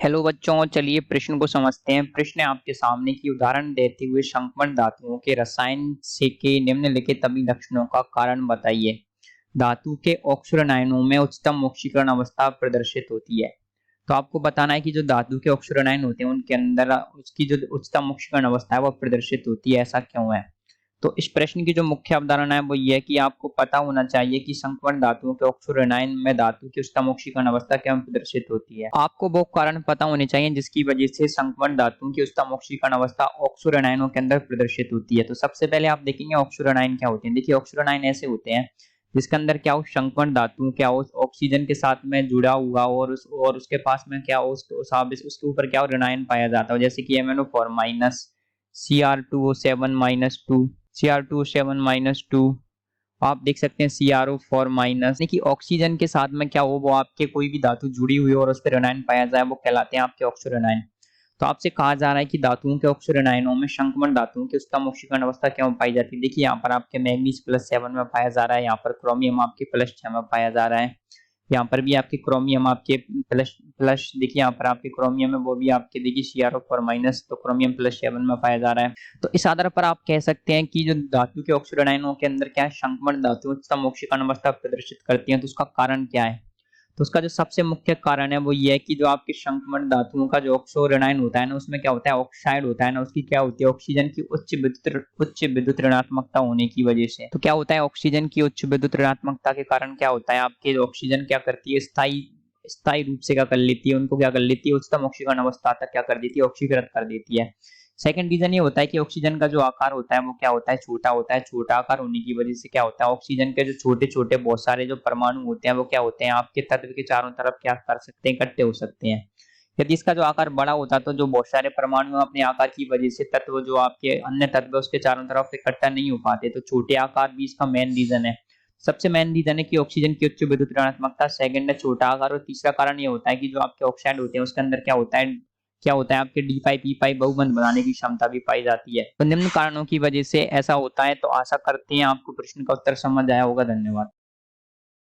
Hello बच्चों, चलिए प्रश्न को समझते हैं। प्रश्न है आपके सामने की उदाहरण देते हुए संक्रमण धातुओं के रसायन से के निम्नलिखित सभी लक्षणों का कारण बताइए। धातु के ऑक्सीकरण आयनों में उच्चतम ऑक्सीकरण अवस्था प्रदर्शित होती है। तो आपको बताना है कि जो धातु के ऑक्सीकरण आयन होते हैं उनके अंदर उसकी जो उच्चतम ऑक्सीकरण अवस्था है वो प्रदर्शित होती है। ऐसा क्यों है? तो इस प्रश्न की जो मुख्य अवधारणा है वो ये है कि आपको पता होना चाहिए कि संक्रमण धातुओं के ऑक्सीकरण आयन में धातु की उच्चतम ऑक्सीकरण अवस्था क्यों प्रदर्शित होती है। आपको वो कारण पता होने चाहिए जिसकी वजह से संक्रमण धातुओं की उच्चतम ऑक्सीकरण अवस्था ऑक्सीकरण आयनों के अंदर प्रदर्शित होती है। तो सबसे पहले आप देखेंगे ऑक्सीकरण आयन क्या होते हैं। देखिए ऑक्सीकरण आयन ऐसे होते हैं जिसके अंदर क्या हो, संक्रमण धातु क्या हो, ऑक्सीजन के साथ में जुड़ा हुआ और उसके पास में क्या हो, उसके ऊपर क्या हो, ऋण आयन पाया जाता है। जैसे कि MnO4 minus, Cr2O7 minus 2, Cr2O7 minus 2। आप देख सकते हैं CrO4 माइनस, कि ऑक्सीजन के साथ में क्या हो, वो आपके कोई भी धातु जुड़ी हुई हो और उस पर ऋण आयन पाया जाए, वो कहलाते हैं आपके ऑक्सीकरण आयन। तो आपसे कहा जा रहा है कि धातुओं के ऑक्सीकरण आयनों में संक्रमण धातुओं की उच्चतम ऑक्सीकरण अवस्था क्यों पाई जाती है। देखिए यहाँ पर आपके मैग्नीज +7 में पाया जा रहा है, यहाँ पर क्रोमियम आपके +6 में पाया जा रहा है, यहाँ पर भी आपके क्रोमियम आपके प्लस प्लस देखिए यहाँ पर आपके क्रोमियम है वो भी आपके देखिए CrO4 माइनस, तो क्रोमियम +7 में पाया जा रहा है। तो इस आधार पर आप कह सकते हैं कि जो धातु के ऑक्सीकरण आयनों के अंदर क्या है, संक्रमण धातु उच्चतम ऑक्सीकरण अवस्था प्रदर्शित करती है। तो उसका कारण क्या है? तो उसका जो सबसे मुख्य कारण है वो ये है कि जो आपके संक्रमण धातुओं का जो ऑक्सीकरण आयन होता है ना, उसमें क्या होता है, ऑक्साइड होता है ना, उसकी क्या होती है, ऑक्सीजन की उच्च विद्युत ऋणात्मकता होने की वजह से। तो क्या होता है, ऑक्सीजन की उच्च विद्युत ऋणात्मकता के कारण क्या होता है, आपके ऑक्सीजन क्या करती है, स्थायी स्थायी रूप से क्या कर लेती है, उनको क्या कर लेती है, उच्चतम ऑक्सीकरण अवस्था तक क्या कर देती है, ऑक्सीकृत कर देती है। सेकंड रीजन ये होता है कि ऑक्सीजन का जो आकार होता है वो क्या होता है, छोटा होता है। छोटा आकार होने की वजह से क्या होता है, ऑक्सीजन के जो छोटे छोटे बहुत सारे जो परमाणु होते हैं वो क्या होते हैं, आपके तत्व के चारों तरफ क्या कर सकते हैं, इकट्ठे हो सकते हैं। यदि इसका जो आकार बड़ा होता तो जो बहुत सारे परमाणु अपने आकार की वजह से तत्व जो आपके अन्य तत्व उसके चारों तरफ इकट्ठा नहीं हो पाते। तो छोटे आकार भी इसका मेन रीजन है। सबसे मेन रीजन है कि ऑक्सीजन की उच्च विद्युत ऋणात्मकता, सेकंड है छोटा आकार, और तीसरा कारण ये होता है कि जो आपके ऑक्साइड होते हैं उसके अंदर क्या होता है आपके D5P5 बहुबंध बनाने की क्षमता भी पाई जाती है। तो निम्न कारणों की वजह से ऐसा होता है। तो आशा करते हैं आपको प्रश्न का उत्तर समझ आया होगा। धन्यवाद।